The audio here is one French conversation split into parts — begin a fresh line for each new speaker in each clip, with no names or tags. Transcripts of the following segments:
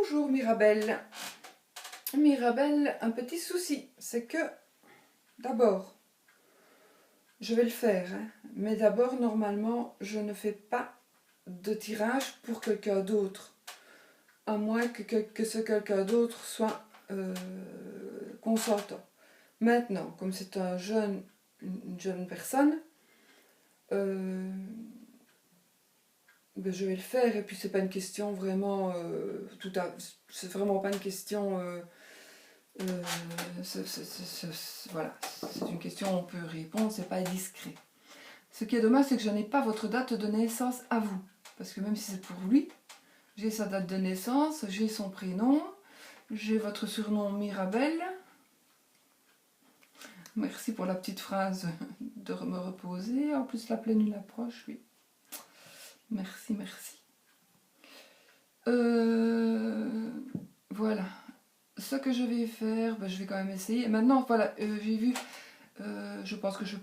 Bonjour Mirabelle. Mirabelle, un petit souci, c'est que d'abord, je vais le faire, hein, mais d'abord normalement je ne fais pas de tirage pour quelqu'un d'autre, à moins que ce quelqu'un d'autre soit consentant. Maintenant, comme c'est une jeune personne, ben je vais le faire, et puis c'est pas une question vraiment c'est vraiment pas une question voilà, c'est une question où on peut répondre, c'est pas discret. Ce qui est dommage, c'est que je n'ai pas votre date de naissance à vous, parce que même si c'est pour lui, j'ai sa date de naissance, j'ai son prénom, j'ai votre surnom Mirabelle. Merci pour la petite phrase de me reposer. En plus, la pleine lune approche, oui. Merci, merci. Voilà. Ce que je vais faire, ben, je vais quand même essayer. Maintenant, voilà, j'ai vu, je pense que je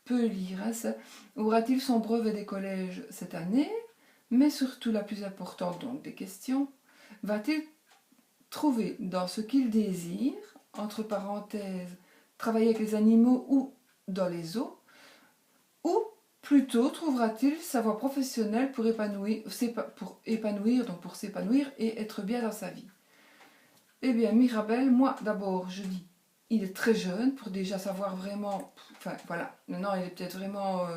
peux lire, hein, ça. Aura-t-il son brevet des collèges cette année? Mais surtout, la plus importante donc des questions, va-t-il trouver dans ce qu'il désire, entre parenthèses, travailler avec les animaux ou dans les eaux, ou plutôt trouvera-t-il sa voie professionnelle pour s'épanouir et être bien dans sa vie? Eh bien, Mirabelle, moi d'abord, je dis, il est très jeune pour déjà savoir vraiment, enfin voilà, maintenant il est peut-être vraiment,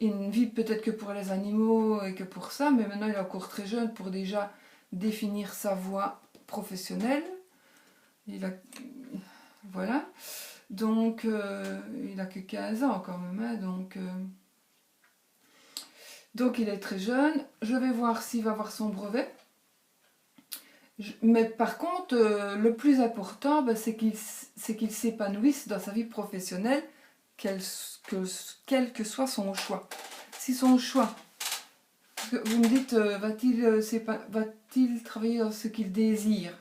il ne vit peut-être que pour les animaux et que pour ça, mais maintenant il est encore très jeune pour déjà définir sa voie professionnelle. Voilà, donc il a que 15 ans quand même, hein, donc il est très jeune. Je vais voir s'il va avoir son brevet. Mais par contre, le plus important, ben, c'est qu'il s'épanouisse dans sa vie professionnelle, quel que soit son choix. Si son choix, vous me dites, va-t-il travailler dans ce qu'il désire,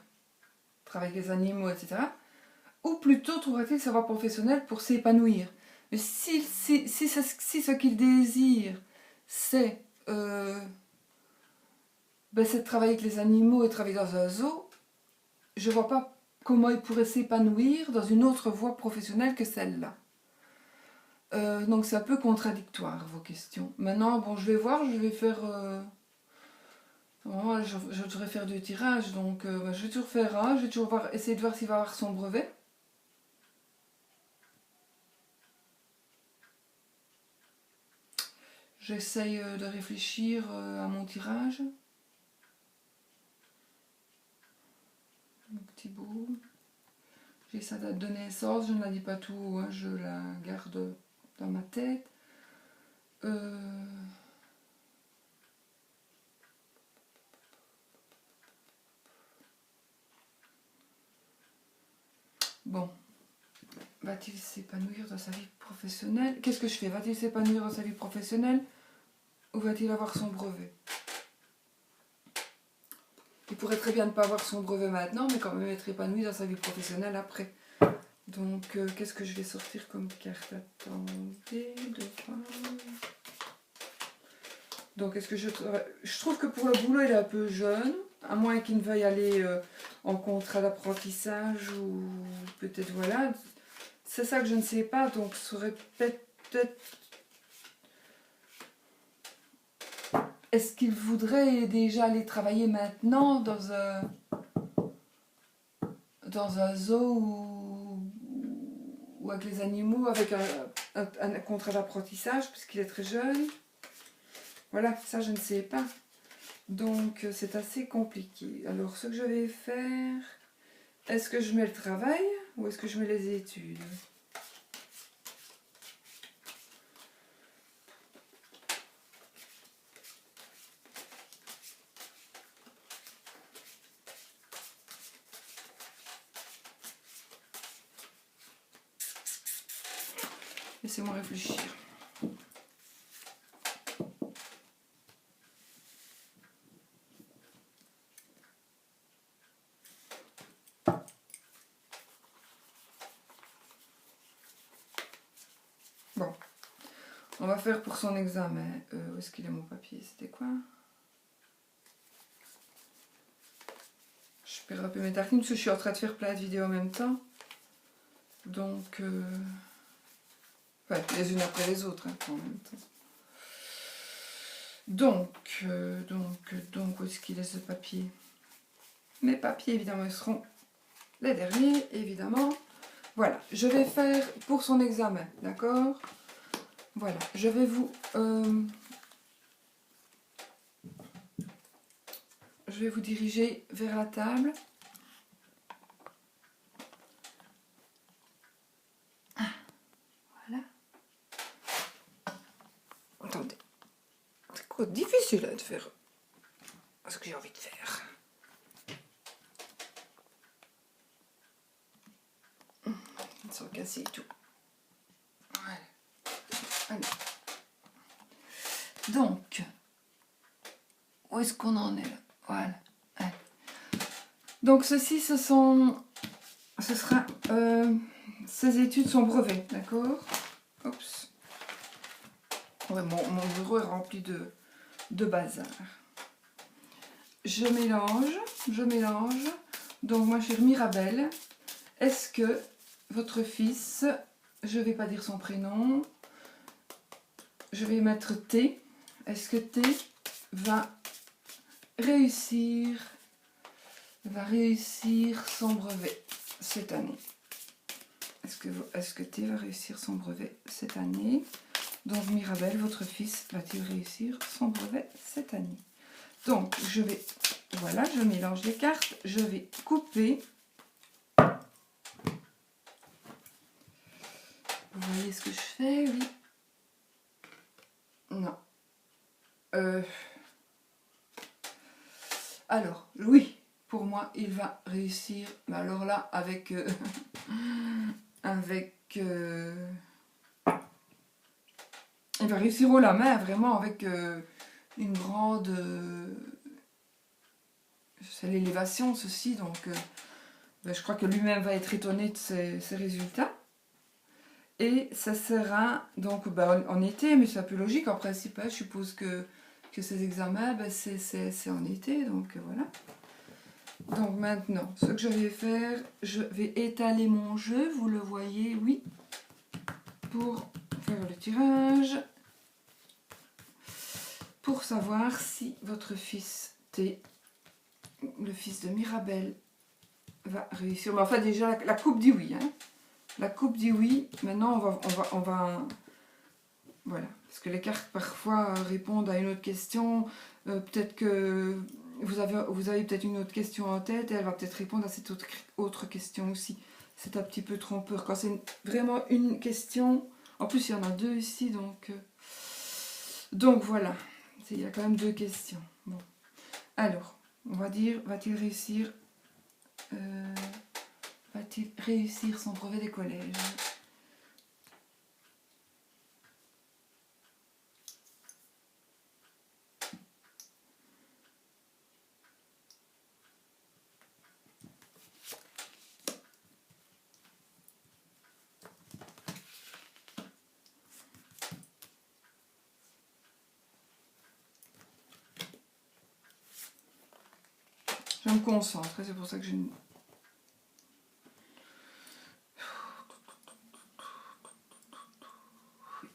travailler avec les animaux, etc. Ou plutôt trouvera-t-il sa voie professionnelle pour s'épanouir? Mais si ce qu'il désire, c'est de travailler avec les animaux et travailler dans un zoo, je ne vois pas comment il pourrait s'épanouir dans une autre voie professionnelle que celle-là. Donc c'est un peu contradictoire vos questions. Maintenant, bon, je vais voir, je vais faire... je devrais faire du tirage, donc je vais toujours faire un, je vais toujours essayer de voir s'il va avoir son brevet. J'essaye de réfléchir à mon tirage. Mon petit bout. J'ai sa date de naissance, je ne la dis pas tout, hein, je la garde dans ma tête. Bon. Va-t-il s'épanouir dans sa vie professionnelle? Qu'est-ce que je fais? Va-t-il s'épanouir dans sa vie professionnelle ou va-t-il avoir son brevet? Il pourrait très bien ne pas avoir son brevet maintenant, mais quand même être épanoui dans sa vie professionnelle après. Donc, qu'est-ce que je vais sortir comme carte? Attendez, de voir. Donc, est-ce que je trouve que pour le boulot, il est un peu jeune, à moins qu'il ne veuille aller en contrat d'apprentissage ou peut-être, voilà. C'est ça que je ne sais pas, donc ça aurait peut-être... Est-ce qu'il voudrait déjà aller travailler maintenant dans un zoo ou avec les animaux, avec un contrat d'apprentissage, puisqu'il est très jeune? Voilà, ça je ne sais pas. Donc c'est assez compliqué. Alors ce que je vais faire, est-ce que je mets le travail ou est-ce que je mets les études? Laissez-moi réfléchir. Bon, on va faire pour son examen. Où est-ce qu'il est mon papier? C'était quoi? perds un peu mes tartines parce que je suis en train de faire plein de vidéos en même temps. Donc, ouais, les unes après les autres, hein, en même temps. Donc, où est-ce qu'il est ce papier? Mes papiers, évidemment, ils seront les derniers, évidemment. Voilà, je vais faire pour son examen, d'accord? Voilà, je vais vous diriger vers la table. Voilà. Attendez, c'est quoi difficile de faire ce que j'ai envie de faire. Sans casser et tout. Voilà. Allez. Donc, où est-ce qu'on en est là? Voilà. Allez. Donc ceci, ces études sont brevets, d'accord? Oups. Ouais, mon bureau est rempli de bazar. Je mélange. Donc moi, chère Mirabelle, est-ce que votre fils, je ne vais pas dire son prénom, je vais mettre T. Est-ce que T va réussir son brevet cette année? Est-ce que T va réussir son brevet cette année? Donc Mirabelle, votre fils va-t-il réussir son brevet cette année? Donc je vais, voilà, je mélange les cartes, je vais couper. Vous voyez ce que je fais, oui? Non. Alors, oui, pour moi, il va réussir. Mais alors là, avec... il va réussir haut la main, vraiment, avec une grande... c'est l'élévation, ceci, donc... je crois que lui-même va être étonné de ses résultats. Et ça sera donc en été, mais c'est un peu logique en principe. Hein, je suppose que ces examens, c'est en été, donc voilà. Donc maintenant, ce que je vais faire, je vais étaler mon jeu, vous le voyez, oui, pour faire le tirage, pour savoir si votre fils T, le fils de Mirabelle, va réussir. Mais enfin déjà, la coupe dit oui, hein. La coupe dit oui. Maintenant, on va voilà. Parce que les cartes, parfois, répondent à une autre question. Peut-être que vous avez peut-être une autre question en tête et elle va peut-être répondre à cette autre question aussi. C'est un petit peu trompeur. Quand c'est vraiment une question... En plus, il y en a deux ici, donc voilà. Il y a quand même deux questions. Bon. Alors, on va dire, va-t-il réussir son brevet des collèges? Je me concentre, c'est pour ça que je...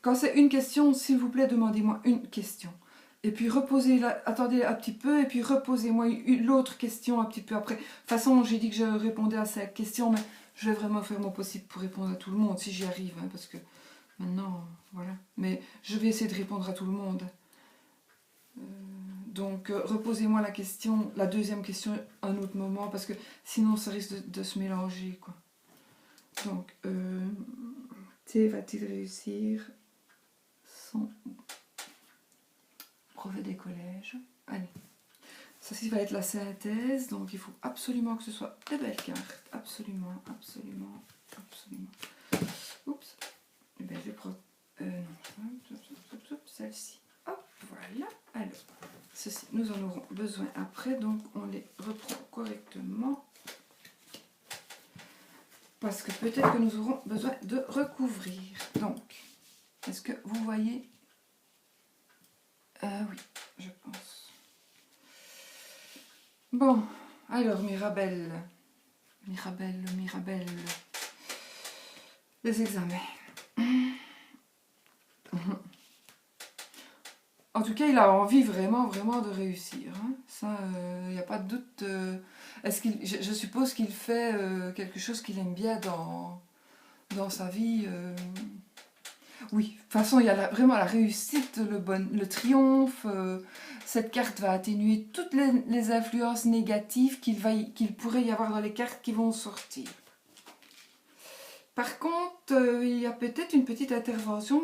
Quand c'est une question, s'il vous plaît, demandez-moi une question. Et puis reposez-la, attendez un petit peu, et puis reposez-moi l'autre question un petit peu après. De toute façon, j'ai dit que je répondais à cette question, mais je vais vraiment faire mon possible pour répondre à tout le monde, si j'y arrive, hein, parce que maintenant, voilà. Mais je vais essayer de répondre à tout le monde. Donc, reposez-moi la question, la deuxième question, un autre moment, parce que sinon, ça risque de se mélanger, quoi. Donc, T va-t-il réussir son brevet des collèges? Allez. Ça va être la synthèse, donc il faut absolument que ce soit des belles cartes. Absolument. Oups. Et bien, je vais prendre... non. Celle-ci. Hop, voilà. Alors, ceci, nous en aurons besoin après, donc on les reprend correctement. Parce que peut-être que nous aurons besoin de recouvrir. Donc, est-ce que vous voyez? Oui, je pense. Bon, Alors, Mirabelle. Mirabelle, Mirabelle. Les examens. En tout cas, il a envie vraiment, vraiment de réussir. Hein. Ça, il n'y a pas de doute. Je suppose qu'il fait quelque chose qu'il aime bien dans sa vie. Oui, de toute façon, il y a vraiment la réussite, le triomphe. Cette carte va atténuer toutes les influences négatives qu'il pourrait y avoir dans les cartes qui vont sortir. Par contre, il y a peut-être une petite intervention.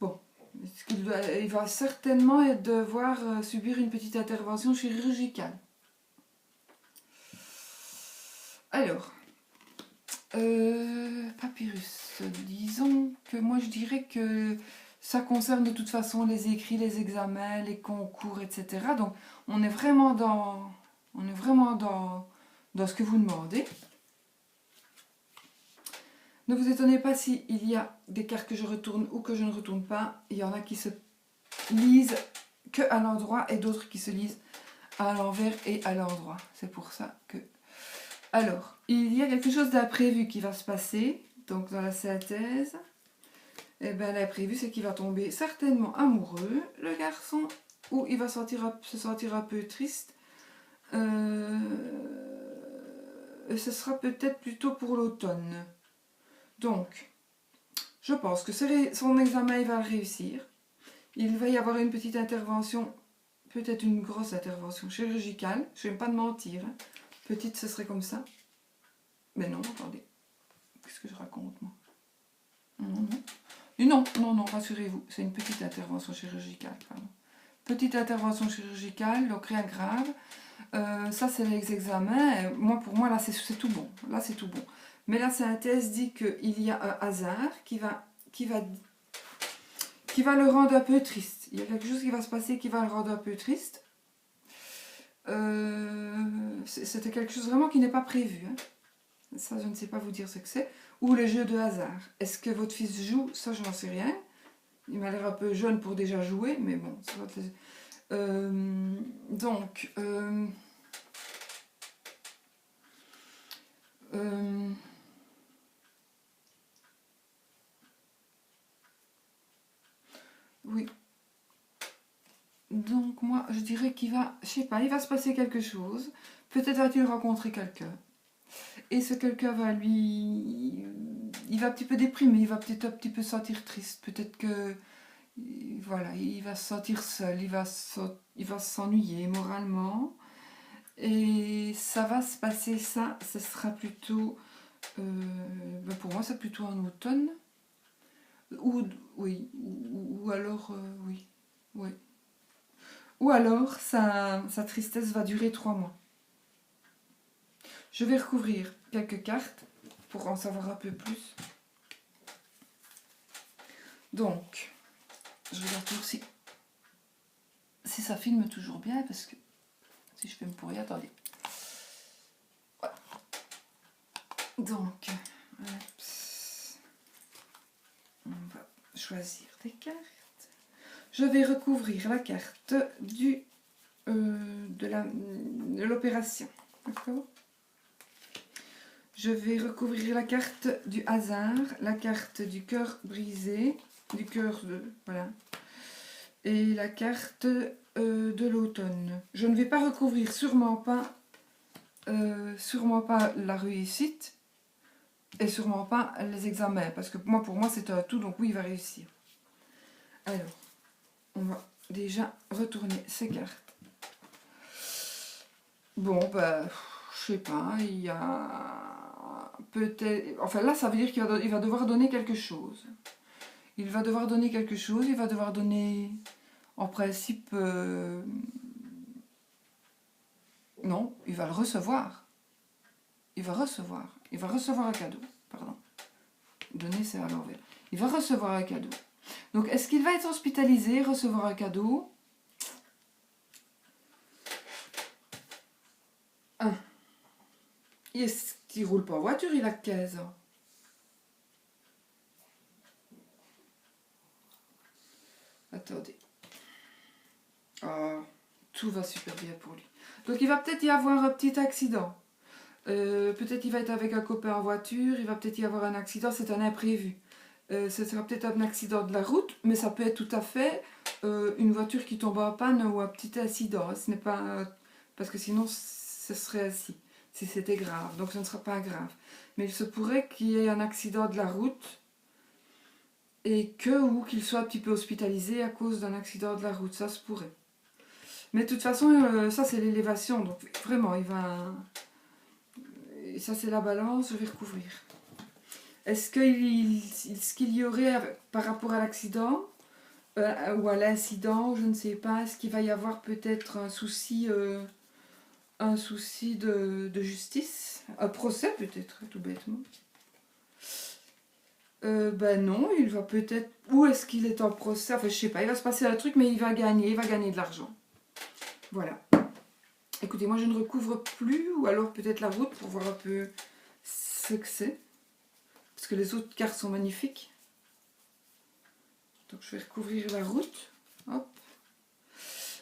Bon, il va certainement devoir subir une petite intervention chirurgicale. Alors, Papyrus, disons que moi je dirais que ça concerne de toute façon les écrits, les examens, les concours, etc. Donc on est vraiment dans ce que vous demandez. Ne vous étonnez pas s'il y a des cartes que je retourne ou que je ne retourne pas. Il y en a qui se lisent que à l'endroit et d'autres qui se lisent à l'envers et à l'endroit. C'est pour ça que... Alors, il y a quelque chose d'imprévu qui va se passer, donc dans la synthèse. Eh bien, l'imprévu, c'est qu'il va tomber certainement amoureux, le garçon, ou il va se sentir un peu triste. Ce sera peut-être plutôt pour l'automne. Donc, je pense que son examen, il va le réussir. Il va y avoir une petite intervention, peut-être une grosse intervention chirurgicale. Je ne vais pas de mentir, hein. Petite, ce serait comme ça. Mais non, attendez. Qu'est-ce que je raconte, moi? Non, rassurez-vous. C'est une petite intervention chirurgicale. Pardon. Petite intervention chirurgicale, donc rien de grave. Ça, c'est les examens. Pour moi, là, c'est tout bon. Là, c'est tout bon. Mais la synthèse dit qu'il y a un hasard qui va le rendre un peu triste. Il y a quelque chose qui va se passer qui va le rendre un peu triste. C'était quelque chose vraiment qui n'est pas prévu. Hein. Ça, je ne sais pas vous dire ce que c'est. Ou les jeux de hasard. Est-ce que votre fils joue? Ça, je n'en sais rien. Il m'a l'air un peu jeune pour déjà jouer, mais bon. Ça va oui. Donc moi, je dirais qu'il va, je sais pas, il va se passer quelque chose. Peut-être va-t-il rencontrer quelqu'un. Et ce quelqu'un va il va un petit peu déprimé, il va peut-être un petit peu se sentir triste. Peut-être que, voilà, il va se sentir seul, il va s'ennuyer moralement. Et ça va se passer, ce sera plutôt, pour moi, c'est plutôt en automne. Ou alors, oui. Ou alors, sa tristesse va durer 3 mois. Je vais recouvrir quelques cartes pour en savoir un peu plus. Donc, je regarde toujours si ça filme toujours bien, parce que si je fais me pourrir, attendez. Voilà. Donc, on va choisir des cartes. Je vais recouvrir la carte de l'opération. D'accord ? Je vais recouvrir la carte du hasard, la carte du cœur brisé, voilà, et la carte de l'automne. Je ne vais pas recouvrir sûrement pas la réussite et sûrement pas les examens, parce que pour moi c'est un tout, donc oui, il va réussir. Alors, on va déjà retourner ces cartes. Bon, je sais pas, il y a peut-être... Enfin là, ça veut dire qu'il va devoir donner quelque chose. Il va devoir donner quelque chose, il va devoir donner... En principe... Non, il va le recevoir. Il va recevoir un cadeau, pardon. Donner, c'est à l'envers. Il va recevoir un cadeau. Donc, est-ce qu'il va être hospitalisé, recevoir un cadeau? Est-ce qu'il roule pas en voiture? Il a 15 ans. Attendez. Oh, tout va super bien pour lui. Donc il va peut-être y avoir un petit accident. Peut-être il va être avec un copain en voiture, il va peut-être y avoir un accident, c'est un imprévu. Ce sera peut-être un accident de la route, mais ça peut être tout à fait une voiture qui tombe en panne ou un petit incident. Ce n'est pas parce que sinon ce serait ainsi, si c'était grave. Donc ce ne sera pas grave. Mais il se pourrait qu'il y ait un accident de la route et ou qu'il soit un petit peu hospitalisé à cause d'un accident de la route. Ça se pourrait. Mais de toute façon, ça c'est l'élévation. Donc vraiment, il va... Et ça c'est la balance, je vais recouvrir. Est-ce qu'il y aurait, par rapport à l'accident, ou à l'incident, je ne sais pas, est-ce qu'il va y avoir peut-être un souci de justice? Un procès peut-être, tout bêtement. Ben non, il va peut-être... Où est-ce qu'il est en procès? Enfin, je sais pas, il va se passer un truc, mais il va gagner de l'argent. Voilà. Écoutez, moi je ne recouvre plus, ou alors peut-être la route pour voir un peu ce que c'est. Parce que les autres cartes sont magnifiques. Donc je vais recouvrir la route. Hop.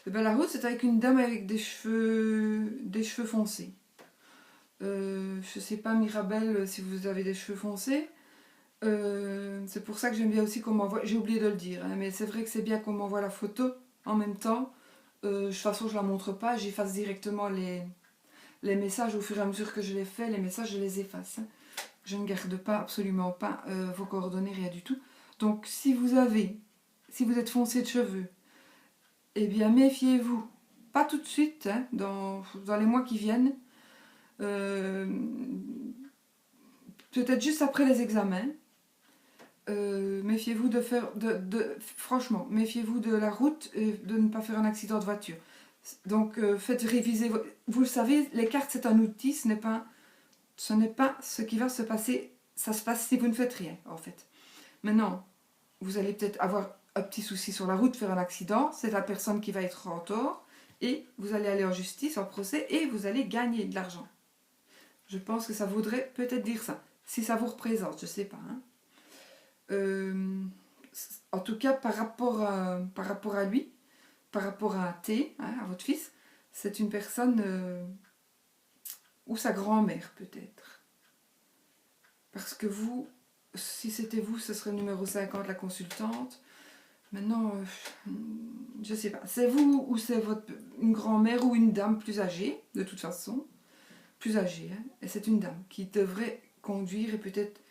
Et ben, la route, c'est avec une dame avec des cheveux foncés. Je sais pas, Mirabelle, si vous avez des cheveux foncés. C'est pour ça que j'aime bien aussi qu'on m'envoie. J'ai oublié de le dire, hein, mais c'est vrai que c'est bien qu'on m'envoie la photo en même temps. De toute façon, je la montre pas. J'efface directement les messages au fur et à mesure que je les fais. Les messages, je les efface. Hein. Je ne garde pas, absolument pas, vos coordonnées, rien du tout. Donc, si vous êtes foncé de cheveux, eh bien, méfiez-vous. Pas tout de suite, hein, dans les mois qui viennent. Peut-être juste après les examens. Méfiez-vous de faire... franchement, méfiez-vous de la route et de ne pas faire un accident de voiture. Donc, faites réviser... Vous le savez, les cartes, c'est un outil, ce n'est pas ce qui va se passer. Ça se passe si vous ne faites rien, en fait. Maintenant, vous allez peut-être avoir un petit souci sur la route, faire un accident, c'est la personne qui va être en tort, et vous allez aller en justice, en procès, et vous allez gagner de l'argent. Je pense que ça voudrait peut-être dire ça. Si ça vous représente, je ne sais pas. Hein. En tout cas, par rapport à lui, par rapport à T, hein, à votre fils, c'est une personne, ou sa grand-mère peut-être. Parce que vous, si c'était vous, ce serait le numéro 50, la consultante. Maintenant, je sais pas. C'est vous ou c'est une grand-mère ou une dame plus âgée, de toute façon. Plus âgée. Hein, et c'est une dame qui devrait conduire et peut-être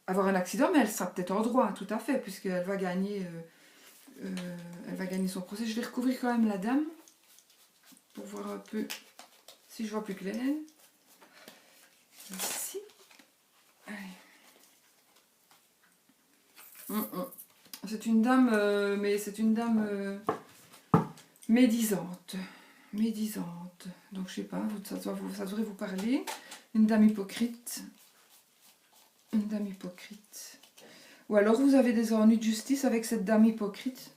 avoir un accident, mais elle sera peut-être en droit, hein, tout à fait, puisqu'elle va gagner, elle va gagner son procès. Je vais recouvrir quand même la dame pour voir un peu si je vois plus clair. Ici. Allez. C'est une dame, mais c'est une dame médisante. Médisante. Donc je sais pas, ça devrait vous parler. Une dame hypocrite. Une dame hypocrite. Ou alors vous avez des ennuis de justice avec cette dame hypocrite.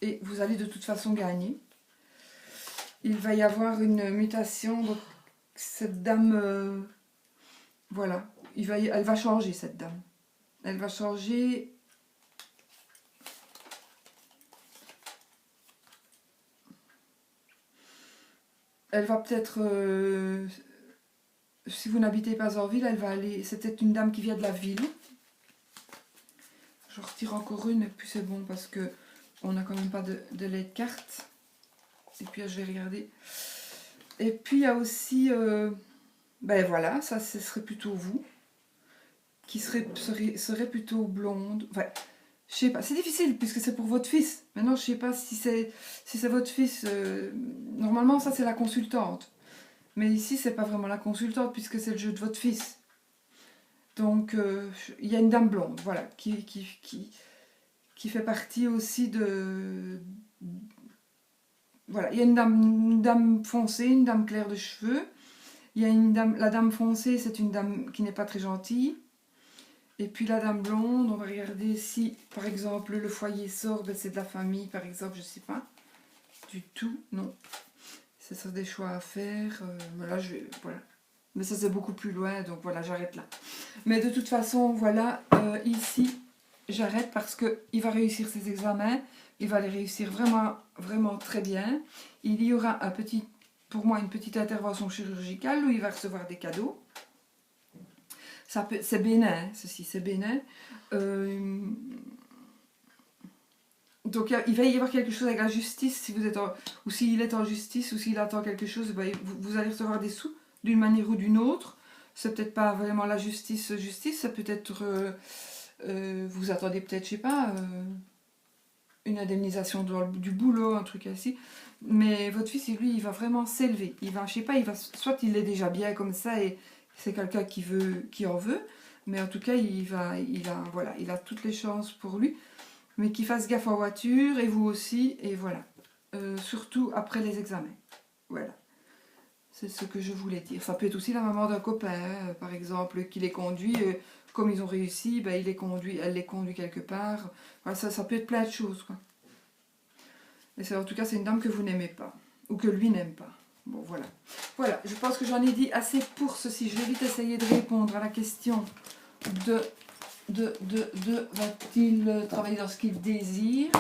Et vous allez de toute façon gagner. Il va y avoir une mutation. Donc cette dame, voilà. Elle va changer, cette dame. Elle va changer. Elle va peut-être, si vous n'habitez pas en ville, elle va aller... C'était une dame qui vient de la ville. Je retire encore une et puis c'est bon parce que on n'a quand même pas de lait de carte. Et puis je vais regarder. Et puis il y a aussi, ben voilà, ça ce serait plutôt vous, qui serait plutôt blonde. Enfin, je sais pas, c'est difficile puisque c'est pour votre fils. Maintenant, je sais pas si c'est votre fils. Normalement, ça c'est la consultante. Mais ici, c'est pas vraiment la consultante puisque c'est le jeu de votre fils. Donc, il y a une dame blonde, voilà, qui fait partie aussi de... Voilà, il y a une dame foncée, une dame claire de cheveux. Il y a la dame foncée, c'est une dame qui n'est pas très gentille. Et puis la dame blonde, on va regarder si, par exemple, le foyer sort, ben c'est de la famille, par exemple, je sais pas. Du tout, non. Ce sont des choix à faire. Voilà, voilà. Mais ça, c'est beaucoup plus loin, donc voilà, j'arrête là. Mais de toute façon, voilà, ici, j'arrête parce qu'il va réussir ses examens, il va les réussir vraiment, vraiment très bien. Il y aura pour moi une petite intervention chirurgicale où il va recevoir des cadeaux. C'est bénin, ceci, c'est bénin. Donc il va y avoir quelque chose avec la justice, si vous êtes ou s'il est en justice, ou s'il attend quelque chose, ben, vous allez recevoir des sous d'une manière ou d'une autre. C'est peut-être pas vraiment la justice, ça peut être, vous attendez peut-être, je sais pas, une indemnisation du boulot, un truc ainsi. Mais votre fils, lui, il va vraiment s'élever. Il va, je sais pas, soit il est déjà bien comme ça et c'est quelqu'un qui en veut, mais en tout cas, voilà, il a toutes les chances pour lui. Mais qu'il fasse gaffe en voiture, et vous aussi, et voilà. Surtout après les examens. Voilà. C'est ce que je voulais dire. Ça peut être aussi la maman d'un copain, hein, par exemple, qui les conduit. Comme ils ont réussi, ben, elle les conduit quelque part. Voilà, ça peut être plein de choses, quoi. Et en tout cas, c'est une dame que vous n'aimez pas. Ou que lui n'aime pas. Bon, voilà. Voilà, je pense que j'en ai dit assez pour ceci. Je vais vite essayer de répondre à la question va-t-il travailler dans ce qu'il désire?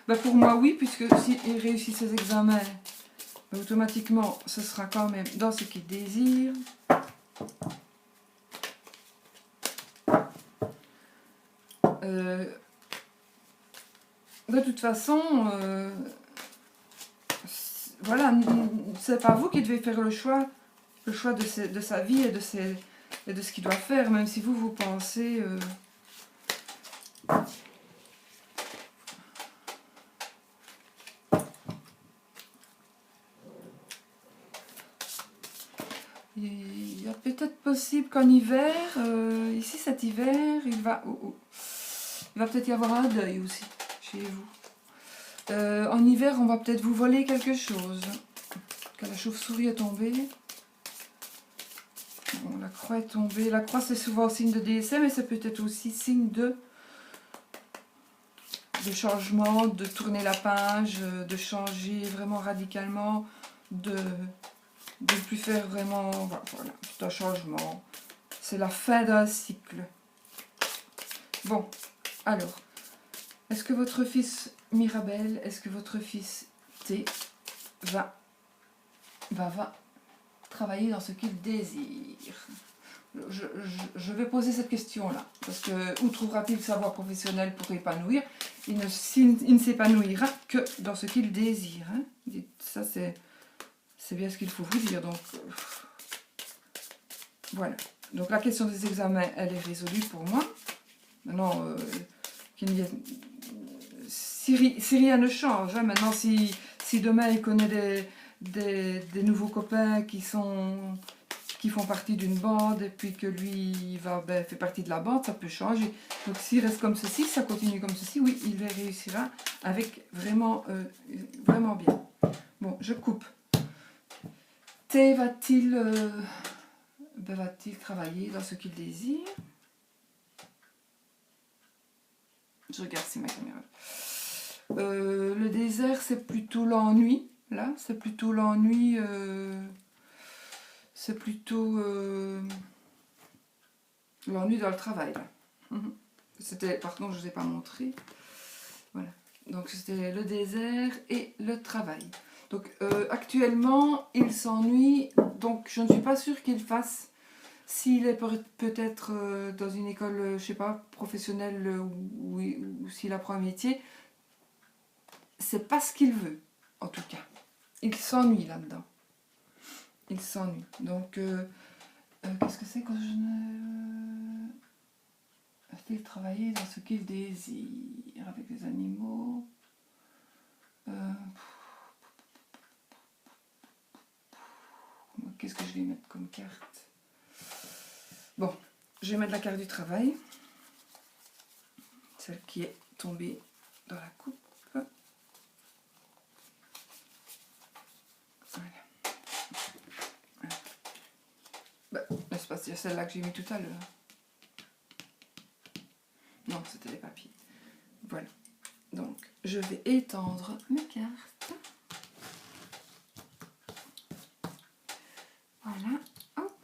Ben pour moi, oui, puisque s'il réussit ses examens, ben automatiquement, ce sera quand même dans ce qu'il désire. De toute façon, voilà, c'est pas vous qui devez faire le choix de sa vie et de ce qu'il doit faire, même si vous pensez... Il y a peut-être possible qu'en hiver, ici cet hiver, il va peut-être y avoir un deuil aussi chez vous. En hiver, on va peut-être vous voler quelque chose. Quand la chauve-souris est tombée. Bon, la croix est tombée. La croix, c'est souvent signe de décès, mais c'est peut-être aussi signe de changement, de tourner la page, de changer vraiment radicalement, de ne plus faire vraiment... Voilà, c'est un changement. C'est la fin d'un cycle. Bon, alors, est-ce que votre fils Mirabel, est-ce que votre fils T va travailler dans ce qu'il désire? Je vais poser cette question-là, parce que où trouvera-t-il sa voie professionnelle pour épanouir? Il ne s'épanouira que dans ce qu'il désire. Hein. Ça, c'est bien ce qu'il faut vous dire. Donc, voilà. Donc, la question des examens, elle est résolue pour moi. Maintenant, si rien ne change, hein, maintenant, si demain il connaît des nouveaux copains qui font partie d'une bande, et puis que lui fait partie de la bande, ça peut changer. Donc s'il reste comme ceci, ça continue comme ceci, oui, il réussira avec vraiment, vraiment bien. Bon, je coupe. T va-t-il travailler dans ce qu'il désire? Je regarde si ma caméra... le désert, c'est plutôt l'ennui. Là, c'est plutôt l'ennui... c'est plutôt l'ennui dans le travail. C'était, par contre, je ne vous ai pas montré. Voilà. Donc, c'était le désert et le travail. Donc, actuellement, il s'ennuie. Donc, je ne suis pas sûre qu'il fasse... S'il est peut-être dans une école, je sais pas, professionnelle ou s'il apprend un métier, c'est pas ce qu'il veut, en tout cas. Il s'ennuie là-dedans. Il s'ennuie. Donc, qu'est-ce que c'est quand je ne... Va-t-il travailler dans ce qu'il désire avec les animaux? Qu'est-ce que je vais mettre comme carte? Bon, je vais mettre la carte du travail. Celle qui est tombée dans la coupe. Voilà. Bah, n'est-ce pas, c'est celle-là que j'ai mis tout à l'heure. Non, c'était les papiers. Voilà. Donc, je vais étendre mes cartes. Voilà. Hop.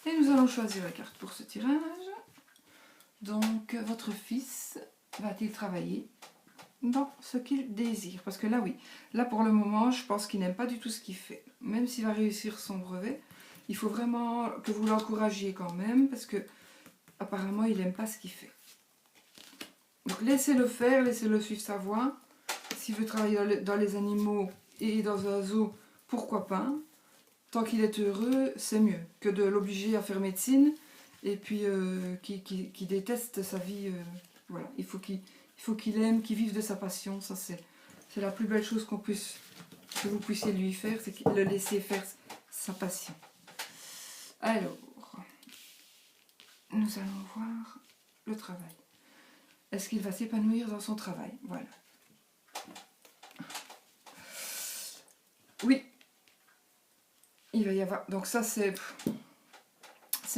Et nous allons allons choisir la carte pour ce tirage. Donc, votre fils va-t-il travailler dans ce qu'il désire? Parce que là, oui. Là, pour le moment, je pense qu'il n'aime pas du tout ce qu'il fait. Même s'il va réussir son brevet, il faut vraiment que vous l'encouragiez quand même. Parce que, apparemment, il n'aime pas ce qu'il fait. Donc, laissez-le faire, laissez-le suivre sa voie. S'il veut travailler dans les animaux et dans un zoo, pourquoi pas? Tant qu'il est heureux, c'est mieux que de l'obliger à faire médecine et puis qui déteste sa vie. Voilà, il faut qu'il aime, qu'il vive de sa passion. Ça, c'est la plus belle chose que vous puissiez lui faire, c'est le laisser faire sa passion. Alors, nous allons voir le travail. Est-ce qu'il va s'épanouir dans son travail? Voilà. Oui. Il va y avoir... Donc ça, c'est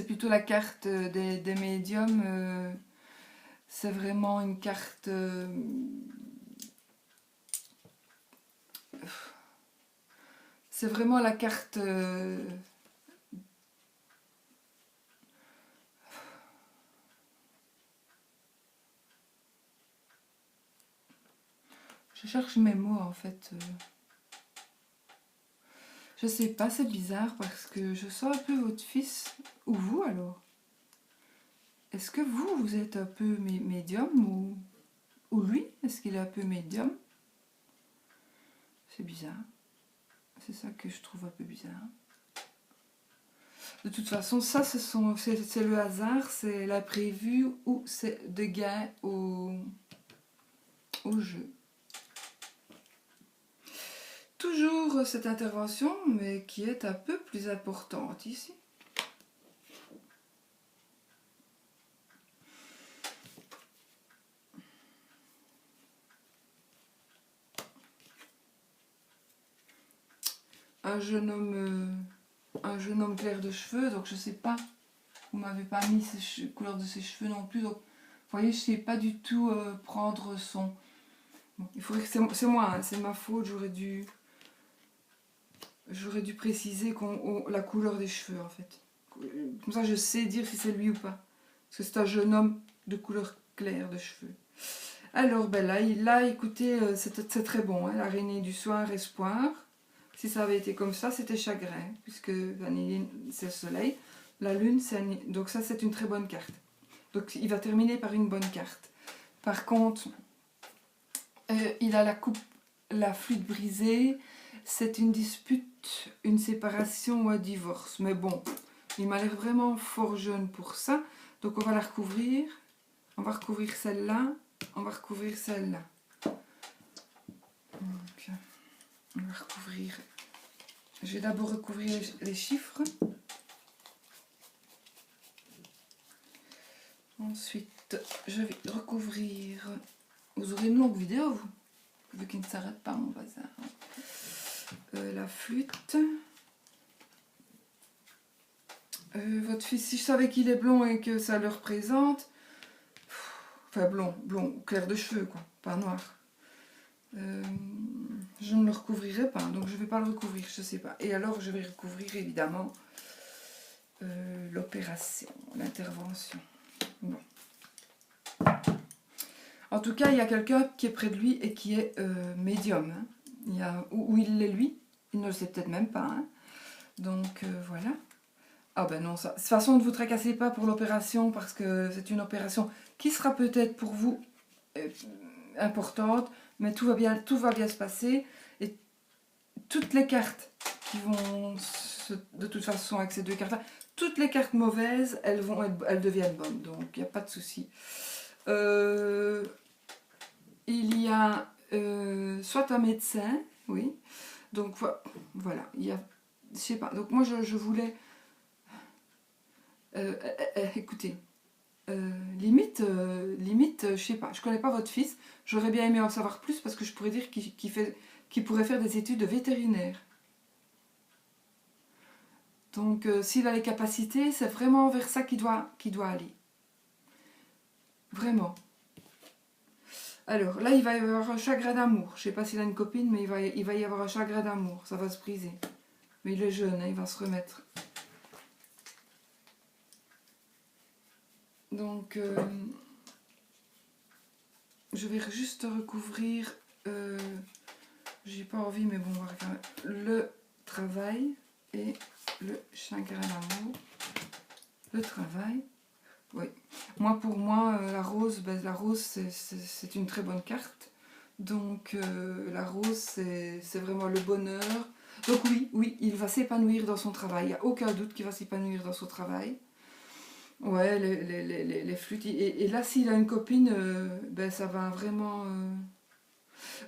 plutôt la carte des médiums. C'est vraiment une carte... c'est vraiment la carte... Je cherche mes mots en fait. Je sais pas, c'est bizarre parce que je sens un peu votre fils. Ou vous alors? Est-ce que vous êtes un peu médium ou lui? Est-ce qu'il est un peu médium? C'est bizarre. C'est ça que je trouve un peu bizarre. De toute façon, ça c'est le hasard, c'est l'imprévu ou c'est de gain au jeu. Toujours cette intervention, mais qui est un peu plus importante ici. Un jeune homme clair de cheveux, donc je sais pas, vous m'avez pas mis la couleur de ses cheveux non plus, donc vous voyez, je sais pas du tout prendre son... Bon, il faudrait que c'est moi, hein, c'est ma faute, j'aurais dû préciser la couleur des cheveux en fait. Comme ça je sais dire si c'est lui ou pas. Parce que c'est un jeune homme de couleur claire de cheveux. Alors ben là écoutez, c'est très bon, hein, l'araignée du soir, espoir. Si ça avait été comme ça, c'était chagrin, puisque c'est le soleil, la lune, donc ça c'est une très bonne carte. Donc il va terminer par une bonne carte. Par contre, il a la flûte brisée, c'est une dispute, une séparation ou un divorce. Mais bon, il m'a l'air vraiment fort jeune pour ça, donc on va la recouvrir. On va recouvrir celle-là, on va recouvrir celle-là. Donc, on va recouvrir. Je vais d'abord recouvrir les chiffres. Ensuite, je vais recouvrir. Vous aurez une longue vidéo, vous, vu qu'il ne s'arrête pas mon bazar. La flûte. Votre fils, si je savais qu'il est blond et que ça le représente. Enfin, blond, clair de cheveux, quoi, pas noir. Je ne le recouvrirai pas, donc je ne vais pas le recouvrir, je sais pas. Et alors je vais recouvrir évidemment l'opération, l'intervention. Bon. En tout cas, il y a quelqu'un qui est près de lui et qui est médium. Hein. Où il l'est lui, il ne le sait peut-être même pas. Hein. Donc voilà. Ah ben non, ça. De toute façon, ne vous tracassez pas pour l'opération parce que c'est une opération qui sera peut-être pour vous importante, mais tout va bien se passer. Et toutes les cartes qui vont, de toute façon, avec ces deux cartes-là, toutes les cartes mauvaises, elles deviennent bonnes, donc il n'y a pas de souci. Il y a soit un médecin, oui, donc voilà, il y a, je sais pas, donc moi je voulais, écoutez, limite, je sais pas, je connais pas votre fils, j'aurais bien aimé en savoir plus parce que je pourrais dire qu'il pourrait faire des études de vétérinaire. Donc s'il a les capacités, c'est vraiment vers ça qu'il doit aller. Vraiment. Alors là, il va y avoir un chagrin d'amour. Je sais pas s'il a une copine, mais il va y avoir un chagrin d'amour. Ça va se briser. Mais il est jeune, hein, il va se remettre. Donc, je vais juste recouvrir, j'ai pas envie, mais bon, on va regarder, le travail et le chagrin d'amour. Le travail, oui. Moi, pour moi, la rose, la rose, c'est une très bonne carte. Donc, la rose, c'est vraiment le bonheur. Donc oui, il va s'épanouir dans son travail. Il n'y a aucun doute qu'il va s'épanouir dans son travail. Ouais, les flûtes. Et là, s'il a une copine, ça va vraiment...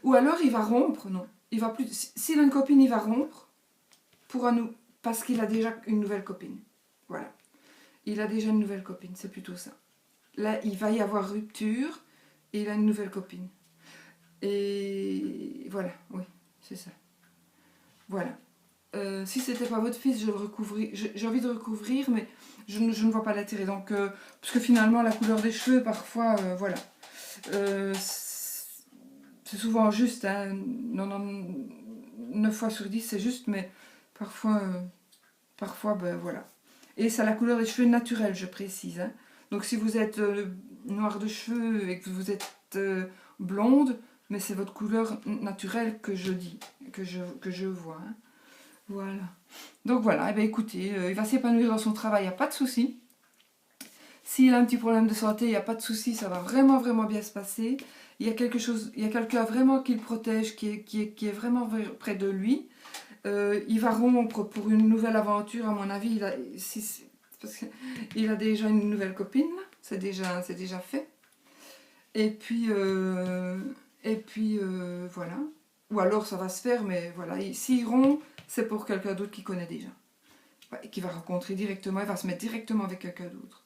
Ou alors, il va rompre, non. Il va plus... S'il a une copine, il va rompre parce qu'il a déjà une nouvelle copine. Voilà. Il a déjà une nouvelle copine, c'est plutôt ça. Là, il va y avoir rupture et il a une nouvelle copine. Et voilà, oui, c'est ça. Voilà. Si c'était pas votre fils, j'ai envie de recouvrir, mais je ne vois pas l'intérêt. Donc, parce que finalement, la couleur des cheveux, parfois, voilà. C'est souvent juste, hein, 9 fois sur 10, c'est juste, mais parfois, voilà. Et c'est la couleur des cheveux naturelle, je précise. Hein. Donc, si vous êtes noir de cheveux et que vous êtes blonde, mais c'est votre couleur naturelle que je dis, que je vois. Hein. Voilà. Donc voilà, et bien écoutez, il va s'épanouir dans son travail, il n'y a pas de souci. S'il a un petit problème de santé, il n'y a pas de souci, ça va vraiment, vraiment bien se passer. Il y a quelqu'un vraiment qui le protège, qui est vraiment près de lui. Il va rompre pour une nouvelle aventure, à mon avis. Parce qu'il a déjà une nouvelle copine, là. C'est déjà fait. Et puis voilà. Ou alors ça va se faire, mais voilà. S'il rompt, c'est pour quelqu'un d'autre qu'il connaît déjà. Ouais, et qui va rencontrer directement, il va se mettre directement avec quelqu'un d'autre.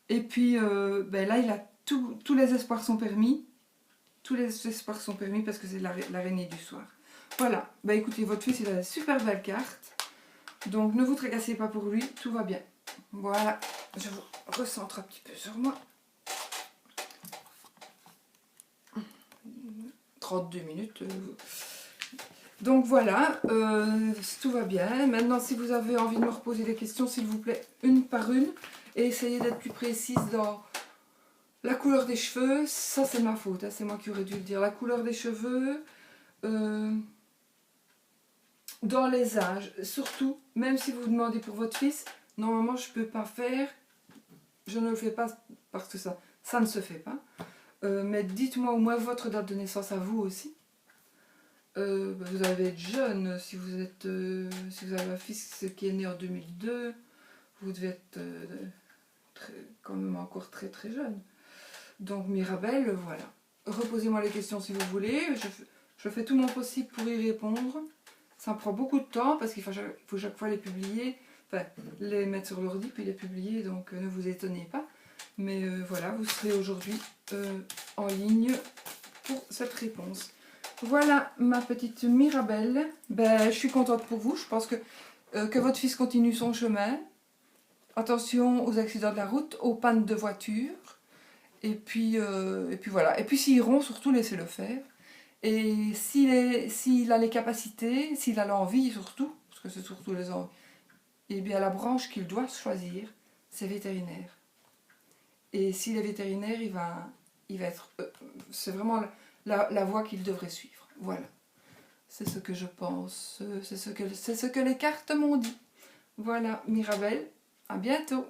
Et puis là, il a tous les espoirs sont permis. Tous les espoirs sont permis parce que c'est l'araignée du soir. Voilà. Écoutez, votre fils, il a une super belle carte. Donc, ne vous tracassez pas pour lui. Tout va bien. Voilà. Je vous recentre un petit peu sur moi. 32 minutes. Donc, voilà. Tout va bien. Maintenant, si vous avez envie de me reposer des questions, s'il vous plaît, une par une. Et essayez d'être plus précise dans... La couleur des cheveux, ça c'est ma faute, hein, c'est moi qui aurais dû le dire. La couleur des cheveux, dans les âges, surtout, même si vous demandez pour votre fils, normalement je ne peux pas faire, je ne le fais pas parce que ça ne se fait pas. Mais dites-moi au moins votre date de naissance à vous aussi. Vous allez être jeune, si vous avez un fils qui est né en 2002, vous devez être quand même encore très très jeune. Donc Mirabelle, voilà. Reposez-moi les questions si vous voulez. Je fais tout mon possible pour y répondre. Ça me prend beaucoup de temps parce qu'il faut chaque fois les publier. Enfin, les mettre sur l'ordi puis les publier. Donc ne vous étonnez pas. Mais voilà, vous serez aujourd'hui en ligne pour cette réponse. Voilà ma petite Mirabelle. Je suis contente pour vous. Je pense que votre fils continue son chemin. Attention aux accidents de la route, aux pannes de voiture. Et puis voilà. Et puis s'il rompt, surtout laissez-le faire. Et s'il a les capacités, s'il a l'envie surtout, parce que c'est surtout les envies, et bien la branche qu'il doit choisir, c'est vétérinaire. Et s'il est vétérinaire, il va être... c'est vraiment la voie qu'il devrait suivre. Voilà. C'est ce que je pense. C'est ce que les cartes m'ont dit. Voilà, Mirabelle, à bientôt.